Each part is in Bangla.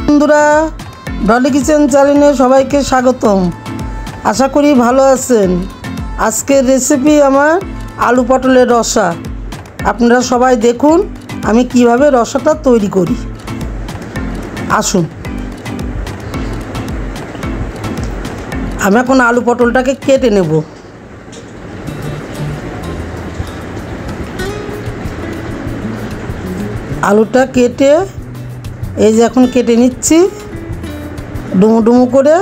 বন্ধুরা, ডলি কিচেন চ্যানেলে সবাইকে স্বাগতম। আশা করি ভালো আছেন। আজকের রেসিপি আমার আলু পটলের রসা। আপনারা সবাই দেখুন আমি কিভাবে রসাটা তৈরি করি। আসুন, আমি এখন আলু পটলটাকে কেটে নেব। আলুটা কেটে এই যে এখন কেটে নিচ্ছি ডুমু ডুমু করে।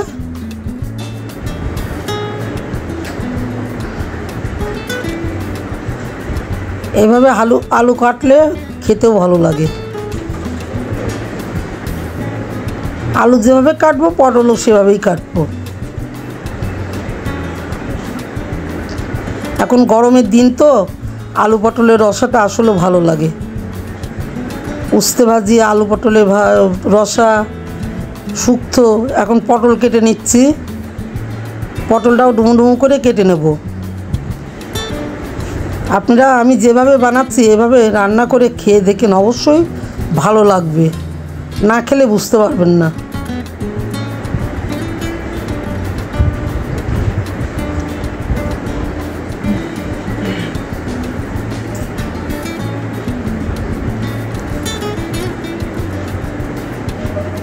এইভাবে আলু কাটলে খেতেও ভালো লাগে। আলু যেভাবে কাটবো পটলও সেভাবেই কাটবো। এখন গরমের দিন তো আলু পটলের রসাটা আসলে ভালো লাগে। উস্তে ভাজি, আলু পটলের রসা, শুক্তো। এখন পটল কেটে নিচ্ছি। পটলটাও ডুমু ডুমু করে কেটে নেব। আপনারা আমি যেভাবে বানাচ্ছি এভাবে রান্না করে খেয়ে দেখেন, অবশ্যই ভালো লাগবে। না খেলে বুঝতে পারবেন না।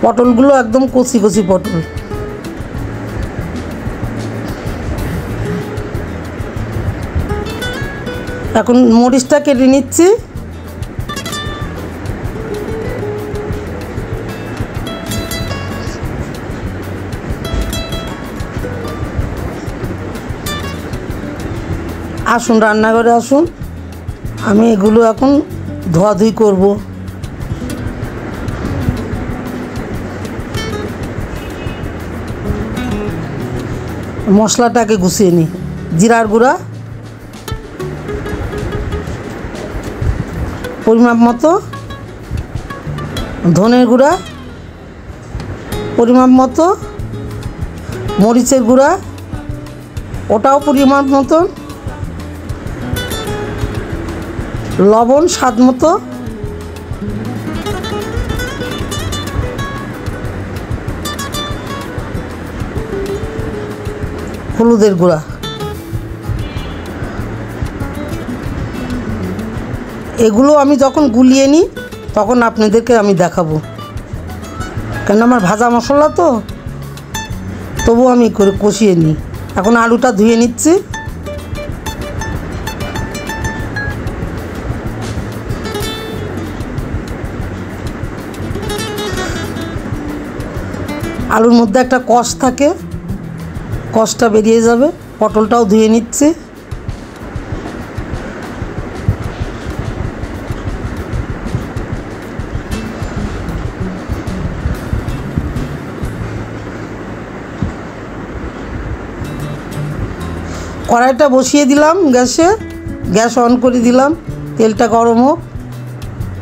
পটলগুলো একদম কচি কচি পটল। এখন মরিচটা কেটে নিচ্ছি। আসুন রান্নাঘরে আসুন, আমি এগুলো এখন ধোয়াধুয়ি করব। মশলাটাকে গুছিয়ে নিই। জিরার গুঁড়া পরিমাপ মতো, ধনের গুঁড়া পরিমাপ মতো, মরিচের গুঁড়া ওটাও পরিমাপ মতো, লবণ স্বাদ মতো, হলুদের গুঁড়া। এগুলো আমি যখন গুলিয়ে নিই তখন আপনাদেরকে আমি দেখাবো, কেন আমার ভাজা মশলা তো, তবু আমি করে কষিয়ে নিই। এখন আলুটা ধুয়ে নিচ্ছি। আলুর মধ্যে একটা কষ থাকে, কষটা বেরিয়ে যাবে। পটলটাও ধুয়ে নিচ্ছি। কড়াইটা বসিয়ে দিলাম গ্যাসে, গ্যাস অন করে দিলাম। তেলটা গরম হোক,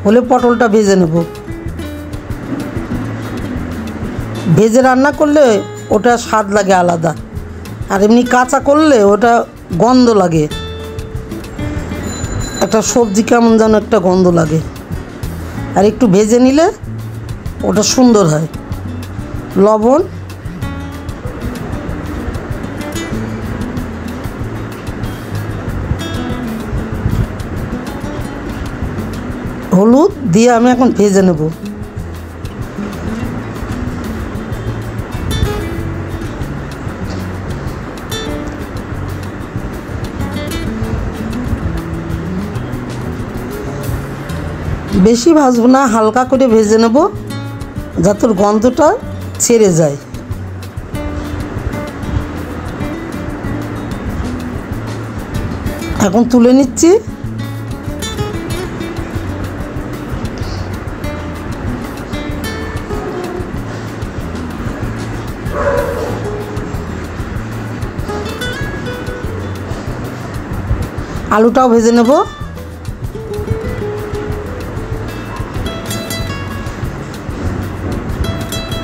হলে পটলটা ভেজে নেব। ভেজে রান্না করলে ওটা স্বাদ লাগে আলাদা, আর এমনি কাঁচা করলে ওটা গন্ধ লাগে, একটা সবজি কেমন যেন একটা গন্ধ লাগে। আর একটু ভেজে নিলে ওটা সুন্দর হয়। লবণ, হলুদ দিয়ে আমি এখন ভেজে নেব। বেশি ভাজবো না, হালকা করে ভেজে নেব যাতে ওর গন্ধটা ছেড়ে যায়। এখন তুলে নিচ্ছি। আলুটাও ভেজে নেব।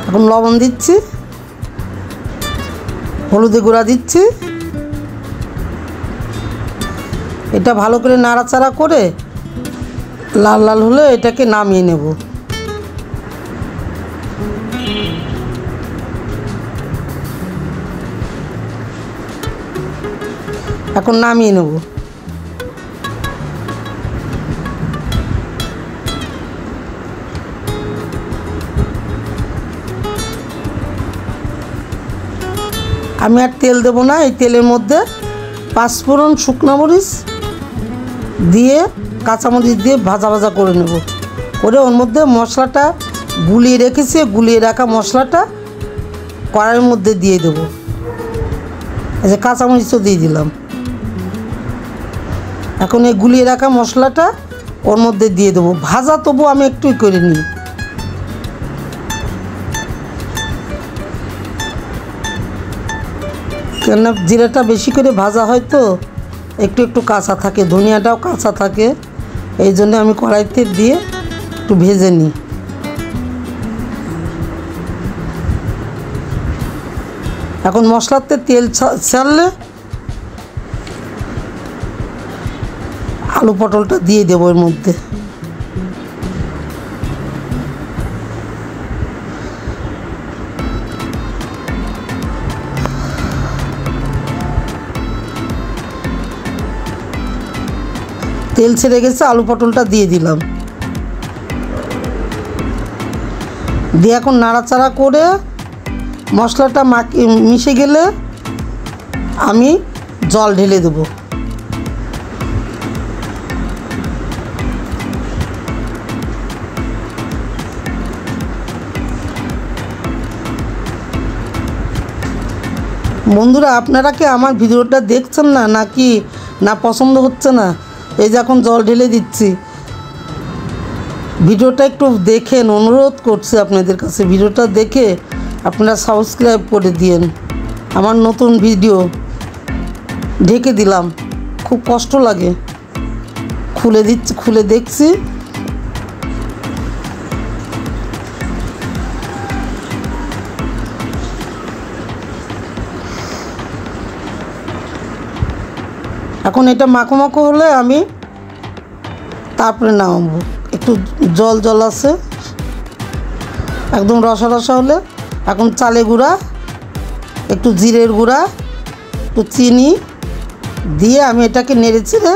এখন লবণ দিচ্ছি, হলুদের গুঁড়া দিচ্ছি। এটা ভালো করে নাড়াচাড়া করে লাল লাল হলে এটাকে নামিয়ে নেব। এখন নামিয়ে নেব। আমি আর তেল দেবো না, এই তেলের মধ্যে পাঁচফোড়ন, শুকনো মরিচ দিয়ে কাঁচামরিচ দিয়ে ভাজা ভাজা করে নেব। করে ওর মধ্যে মশলাটা গুলিয়ে রেখেছি, গুলিয়ে রাখা মশলাটা কড়াইয়ের মধ্যে দিয়ে দেবো। এই যে কাঁচামরিচও দিয়ে দিলাম। এখন এই গুলিয়ে রাখা মশলাটা ওর মধ্যে দিয়ে দেবো। ভাজা তবু আমি একটুই করে নিই। কেননা জিরাটা বেশি করে ভাজা হয় তো একটু একটু কাঁচা থাকে, ধনিয়াটাও কাঁচা থাকে, এই জন্য আমি কড়াইতে দিয়ে একটু ভেজে নিই। এখন মশলাতে তেল ছাড়লে আলু পটলটা দিয়ে দেবো এর মধ্যে। তেল ছেড়ে গেছে, আলু পটলটা দিয়ে দিলাম। দিয়ে এখন নাড়াচাড়া করে মশলাটা মিশে গেলে আমি জল ঢেলে দেবো। বন্ধুরা, আপনারা কি আমার ভিডিওটা দেখছেন না, নাকি না পছন্দ হচ্ছে না? এই যে এখন জল ঢেলে দিচ্ছি। ভিডিওটা একটু দেখেন, অনুরোধ করছি আপনাদের কাছে। ভিডিওটা দেখে আপনারা সাবস্ক্রাইব করে দিয়েন। আমার নতুন ভিডিও ঢেকে দিলাম, খুব কষ্ট লাগে। খুলে দেখছি। এখন এটা মাখো মাখো হলে আমি তারপরে নামাবো। একটু জল জল আছে, একদম রসা রসা হলে এখন চালে গুঁড়া, একটু জিরের গুঁড়া, একটু চিনি দিয়ে আমি এটাকে নেড়ে চেড়ে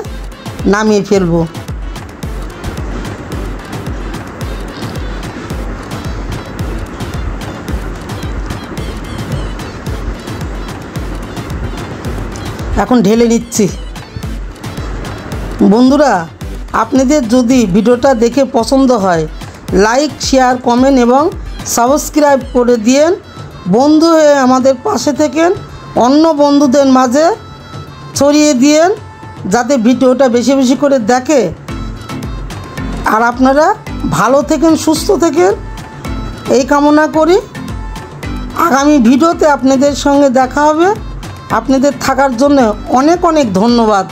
নামিয়ে ফেলবো। এখন ঢেলে নিচ্ছি। বন্ধুরা, আপনাদের যদি ভিডিওটা দেখে পছন্দ হয়, লাইক, শেয়ার, কমেন্ট এবং সাবস্ক্রাইব করে দিয়েন। বন্ধু হয়ে আমাদের পাশে থেকেন, অন্য বন্ধুদের মাঝে ছড়িয়ে দিয়েন, যাতে ভিডিওটা বেশি বেশি করে দেখে। আর আপনারা ভালো থাকেন, সুস্থ থাকেন, এই কামনা করি। আগামী ভিডিওতে আপনাদের সঙ্গে দেখা হবে। আপনাদের থাকার জন্য অনেক অনেক ধন্যবাদ।